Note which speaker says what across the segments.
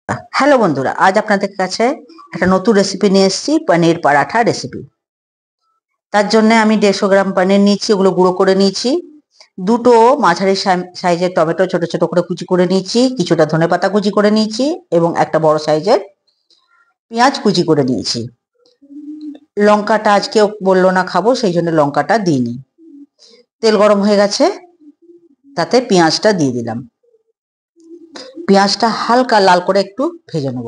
Speaker 1: Hello বন্ধুরা, আজ আপনাদের কাছে একটা নতুন রেসিপি নিয়ে এসেছি, পনির পরাঠা রেসিপি। তার জন্য আমি 150 গ্রাম পনির নিয়েছি, ওগুলো গুঁড়ো করে নিয়েছি। দুটো মাঝারি সাইজের টমেটো ছোট ছোট করে কুচি করে নিয়েছি, কিছুটা ধনেপাতা কুচি করে নিয়েছি এবং একটা বড় সাইজের পেঁয়াজ কুচি করে নিয়েছি। লঙ্কাটা আজকে বললো না খাবো, সেই জন্য লঙ্কাটা দিইনি। তেল গরম হয়ে গেছে, তাতে পেঁয়াজটা দিয়ে দিলাম। পেঁয়াজটা হালকা লাল করে একটু ভেজে নেব।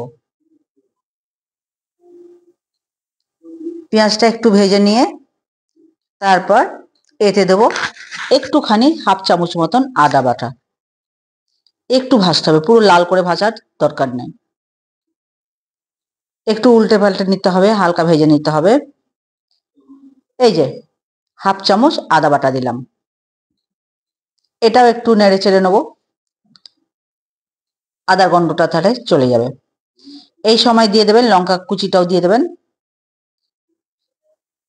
Speaker 1: পেঁয়াজটা একটু ভেজে নিয়ে তারপর এতে দেবো একটুখানি হাফ চামচ মতন আদা বাটা। একটু ভাজতে হবে, পুরো লাল করে ভাজার দরকার নেই, একটু উল্টে পাল্টে নিতে হবে, হালকা ভেজে নিতে হবে। এই যে হাফ চামচ আদা বাটা দিলাম, এটাও একটু নেড়ে চেড়ে নেবো, আদার গন্ধটা তাহলে চলে যাবে। এই সময় দিয়ে দেবেন লঙ্কা কুচিটাও দিয়ে দেবেন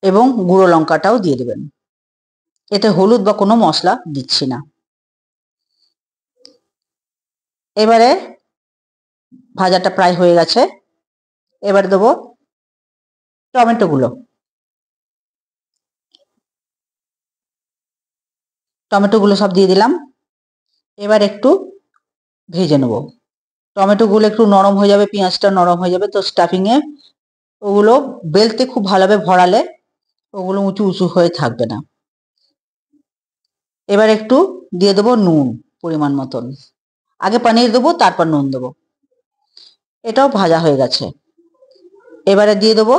Speaker 1: এবং গুঁড়ো লঙ্কাটাও দিয়ে দেবেন। এতে হলুদ বা কোনো মশলা দিচ্ছি না। এবারে ভাজাটা প্রায় হয়ে গেছে, এবার দেবো টমেটোগুলো। টমেটোগুলো সব দিয়ে দিলাম, এবার একটু ভেজে নেব। টমেটোগুলো একটু নরম হয়ে যাবে, পেঁয়াজটা নরম হয়ে যাবে, তো স্টাফিংয়ে ওগুলো বেলতে খুব ভালোভাবে ভরালে ওগুলো উঁচু উঁচু হয়ে থাকবে না। এবার একটু দিয়ে দেবো নুন পরিমাণ মতন, আগে পনির দেবো তারপর নুন দেবো। এটাও ভাজা হয়ে গেছে, এবারে দিয়ে দেবো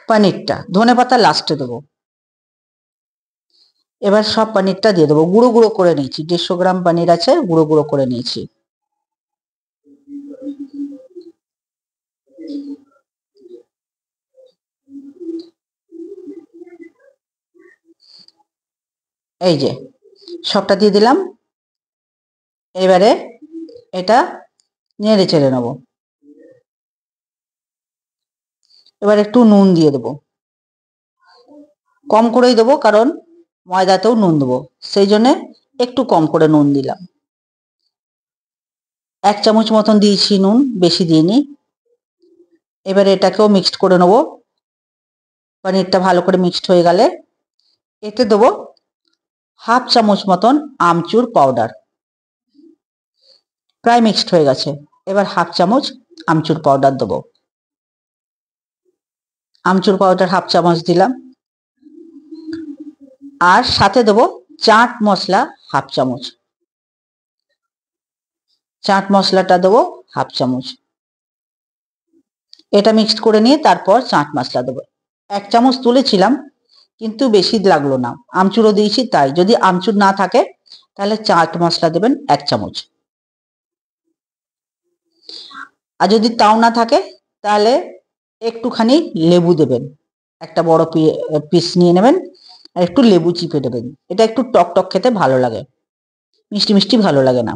Speaker 1: পনিরটা, ধনেপাতা লাস্টে দেবো। এবার সব পনিরটা দিয়ে দেবো, গুঁড়ো গুঁড়ো করে নিয়েছি, 150 গ্রাম পনির আছে, গুঁড়ো গুঁড়ো করে নিয়েছি। এই যে সবটা দিয়ে দিলাম, এবারে এটা নেড়ে চেড়ে নেবো। এবার একটু নুন দিয়ে দেবো, কম করেই দেবো কারণ ময়দাতেও নুন দেবো, সেই জন্যে একটু কম করে নুন দিলাম। 1 চামচ মতন দিয়েছি নুন, বেশি দিইনি। এবারে এটাকেও মিক্সড করে নেবো। পনিরটা ভালো করে মিক্সড হয়ে গেলে এতে দেবো হাফ চামচ মতন আমচুর পাউডার। প্রায় মিক্সড হয়ে গেছে, এবার হাফ চামচ আমচুর পাউডার দেবো। আমচুর পাউডার হাফ চামচ দিলাম, আর সাথে দেবো চাট মশলা হাফ চামচ। চাট মশলাটা দেবো হাফ চামচ। এটা মিক্সড করে নিয়ে তারপর চাট মশলা দেবো। 1 চামচ তুলেছিলাম কিন্তু বেশি লাগলো না, আমচুরও দিয়েছি তাই। যদি আমচুর না থাকে তাহলে চাট মশলা দেবেন 1 চামচ, আর যদি তাও না থাকে তাহলে একটুখানি লেবু দেবেন, একটা বড় পিস নিয়ে নেবেন আর একটু লেবু চিপে দেবেন। এটা একটু টক টক খেতে ভালো লাগে, মিষ্টি মিষ্টি ভালো লাগে না।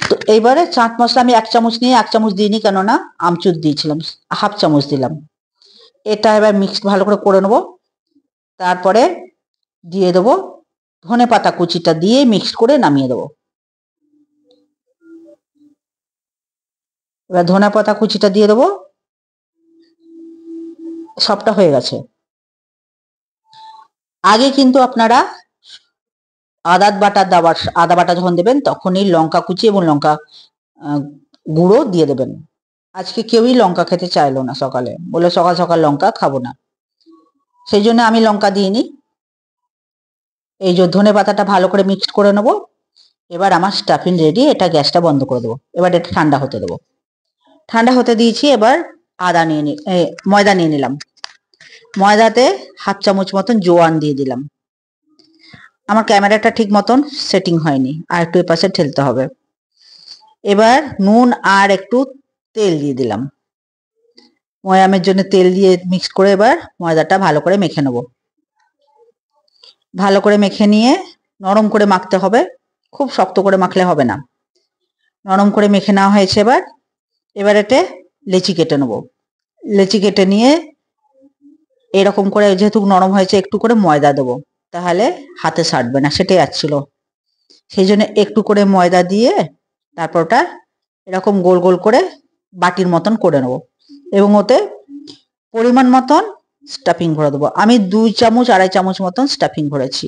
Speaker 1: তো এইবারে চাট মশলা আমি 1 চামচ নিয়ে 1 চামচ দিইনি, কেননা আমচুর দিয়েছিলাম, হাফ চামচ দিলাম। এটা এবার মিক্সড ভালো করে করে নেবো। তারপরে দিয়ে দেবো ধনেপাতা কুচিটা দিয়ে মিক্সড করে নামিয়ে দেবো। এবার ধনেপাতা কুচিটা দিয়ে দেবো, সবটা হয়ে গেছে। আগে কিন্তু আপনারা আদা বাটা যখন দেবেন তখনই লঙ্কা কুচি এবং লঙ্কা গুঁড়ো দিয়ে দেবেন। আজকে কেউই লঙ্কা খেতে চাইলো না, সকালে বলে সকাল সকাল লঙ্কা খাবো না, সেই জন্য আমি লঙ্কা দিইনি। এই যে ধনে পাতাটা ভালো করে মিক্সড করে নেবো। এবার আমার স্টাফিং রেডি, এটা গ্যাসটা বন্ধ করে দেবো। এবার এটা ঠান্ডা হতে দেবো। ঠান্ডা হতে দিয়েছি, এবার ময়দা নিয়ে নিলাম। ময়দাতে হাফ চামচ মতন জোয়ান দিয়ে দিলাম। আমার ক্যামেরাটা ঠিক মতন সেটিং হয়নি, আর একটু এপাশে ঠেলতে হবে। এবার নুন আর একটু তেল দিয়ে দিলাম, ময়ামের জন্য তেল দিয়ে মিক্স করে এবার ময়দাটা ভালো করে মেখে নেব। ভালো করে মেখে নিয়ে নরম করে মাখতে হবে, খুব শক্ত করে মাখলে হবে না। নরম করে মেখে নেওয়া হয়েছে, এবার এতে লেচি কেটে নেব। লেচি কেটে নিয়ে এরকম করে, যেহেতু নরম হয়েছে, একটু করে ময়দা দেবো, তাহলে হাতে সাটবে না, সেটাই যাচ্ছিল। সেই জন্য একটু করে ময়দা দিয়ে তারপর ওটা এরকম গোল গোল করে বাটির মতন করে নেব এবং ওতে পরিমাণ মতন স্টাফিং ভরে দেবো। আমি 2 চামচ 2.5 চামচ মতন স্টাফিং ভরেছি।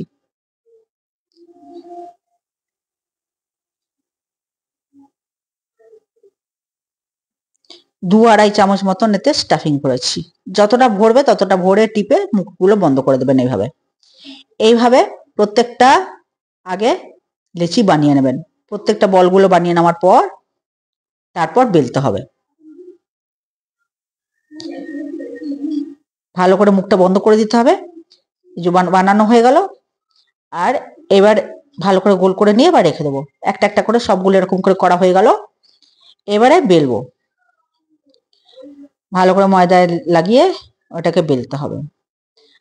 Speaker 1: দু 2.5 চামচ মতন এতে স্টাফিং ভরেছি। যতটা ভরবে ততটা ভরে টিপে মুখগুলো বন্ধ করে দেবেন এইভাবে। এইভাবে প্রত্যেকটা আগে লেচি বানিয়ে নেবেন। প্রত্যেকটা বলগুলো বানিয়ে নেওয়ার পর তারপর বেলতে হবে। ভালো করে মুখটা বন্ধ করে দিতে হবে। এই যে বানানো হয়ে গেল। আর এবার ভালো করে গোল করে নিয়ে এবার রেখে দেবো। একটা একটা করে সবগুলো এরকম করে করা হয়ে গেল। এবারে বেলবো। ভালো করে ময়দায় লাগিয়ে ওটাকে বেলতে হবে।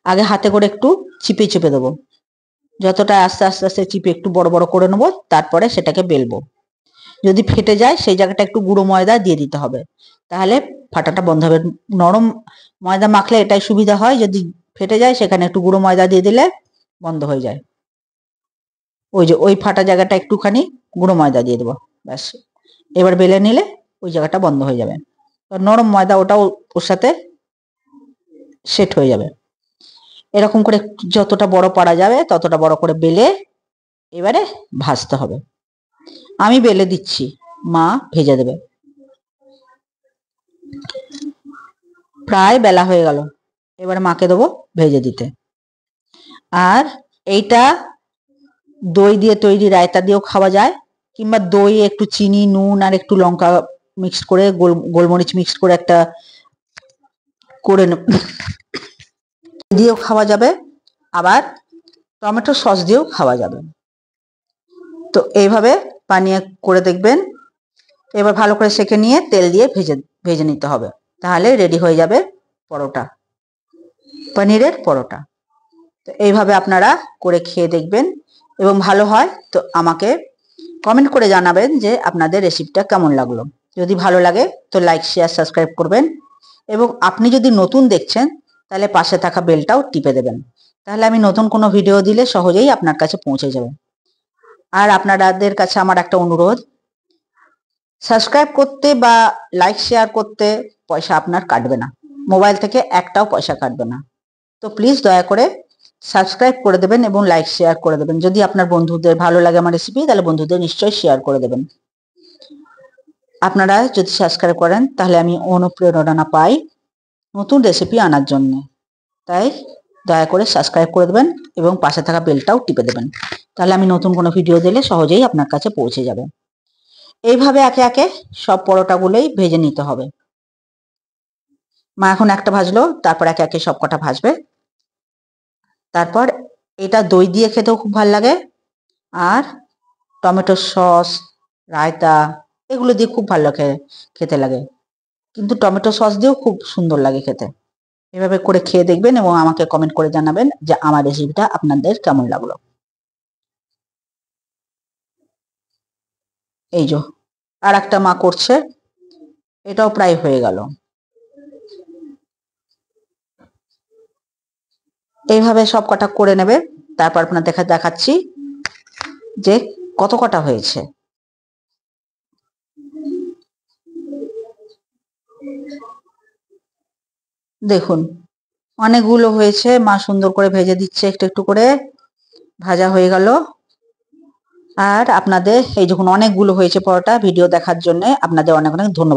Speaker 1: আগে হাতে করে একটু চিপে চেপে দেবো। যতটা আস্তে আস্তে আস্তে চিপে একটু বড় বড় করে নেবো, তারপরে সেটাকে বেলবো। যদি ফেটে যায় সেই জায়গাটা একটু গুঁড়ো ময়দা দিয়ে দিতে হবে, তাহলে ফাটাটা বন্ধ হবে। নরম ময়দা মাখলে এটাই সুবিধা হয়, যদি ফেটে যায় সেখানে একটু গুঁড়ো ময়দা দিয়ে দিলে বন্ধ হয়ে যায়। ওই যে ওই ফাটা জায়গাটা একটুখানি গুঁড়ো ময়দা দিয়ে দেবো, ব্যাস। এবার বেলে নিলে ওই জায়গাটা বন্ধ হয়ে যাবে। নরম ময়দা ওটাও ওর সাথে সেট হয়ে যাবে। এরকম করে যতটা বড় পারা যাবে ততটা বড় করে বেলে এবারে ভাজতে হবে। আমি বেলে দিচ্ছি, মা ভেজে দেবে। প্রায় বেলা হয়ে গেল, এবার মাকে দেবো ভেজে দিতে। আর এইটা দই দিয়ে তৈরি রায়তা দিয়েও খাওয়া যায়, কিংবা দই একটু চিনি নুন আর একটু লঙ্কা মিক্সড করে গোলমরিচ মিক্সড করে একটা করে দিয়েও খাওয়া যাবে, আবার টমেটো সস দিয়েও খাওয়া যাবে। তো এইভাবে বানিয়ে করে দেখবেন। এবার ভালো করে সেঁকে নিয়ে তেল দিয়ে ভেজে নিতে হবে, তাহলে রেডি হয়ে যাবে পরোটা, পনিরের পরোটা। তো এইভাবে আপনারা করে খেয়ে দেখবেন এবং ভালো হয় তো আমাকে কমেন্ট করে জানাবেন যে আপনাদের রেসিপিটা কেমন লাগলো। যদি ভালো লাগে তো লাইক শেয়ার সাবস্ক্রাইব করবেন, এবং আপনি যদি নতুন দেখছেন তাহলে পাশে থাকা বেলটাও টিপে দেবেন, তাহলে আমি নতুন কোনো ভিডিও দিলে সহজেই আপনার কাছে পৌঁছে যাবে। আর আপনাদের কাছে আমার একটা অনুরোধ, সাবস্ক্রাইব করতে বা লাইক শেয়ার করতে পয়সা আপনার কাটবে না, মোবাইল থেকে একটাও পয়সা কাটবে না। তো প্লিজ দয়া করে সাবস্ক্রাইব করে দেবেন এবং লাইক শেয়ার করে দেবেন। যদি আপনার বন্ধুদের ভালো লাগে আমার রেসিপি, তাহলে বন্ধুদের নিশ্চয়ই শেয়ার করে দেবেন। আপনারা যদি সাবস্ক্রাইব করেন তাহলে আমি অনুপ্রেরণা পাই নতুন রেসিপি আনার জন্য। তাই দয়া করে সাবস্ক্রাইব করে দেবেন এবং পাশে থাকা বেলটাও টিপে দেবেন, তাহলে আমি নতুন কোনো ভিডিও দিলে সহজেই আপনার কাছে পৌঁছে যাবে। এইভাবে একে একে সব পরোটাগুলোই ভেজে নিতে হবে। মা এখন একটা ভাজলো, তারপর একে একে সব কটা ভাজবে। তারপর এটা দই দিয়ে খেতেও খুব ভালো লাগে, আর টমেটো সস রায়তা এগুলো দিয়ে খুব ভালো খেতে লাগে, কিন্তু টমেটো সস দিয়েও খুব সুন্দর লাগে খেতে। এভাবে করে খেয়ে দেখবেন এবং আমাকে কমেন্ট করে জানাবেন যে আমার রেসিপিটা আপনাদের কেমন লাগলো। এই যে আর একটা মা করছে, এটাও প্রায় হয়ে গেল। এইভাবে সব কটা করে নেবে, তারপর আপনার দেখাচ্ছি যে কত কটা হয়েছে। দেখুন অনেকগুলো হয়েছে, মা সুন্দর করে ভেজে দিচ্ছে একটু একটু করে, ভাজা হয়ে গেল। আর আপনাদের এই যখন অনেকগুলো হয়েছে পরোটা, ভিডিও দেখার জন্য আপনাদের অনেক অনেক ধন্যবাদ।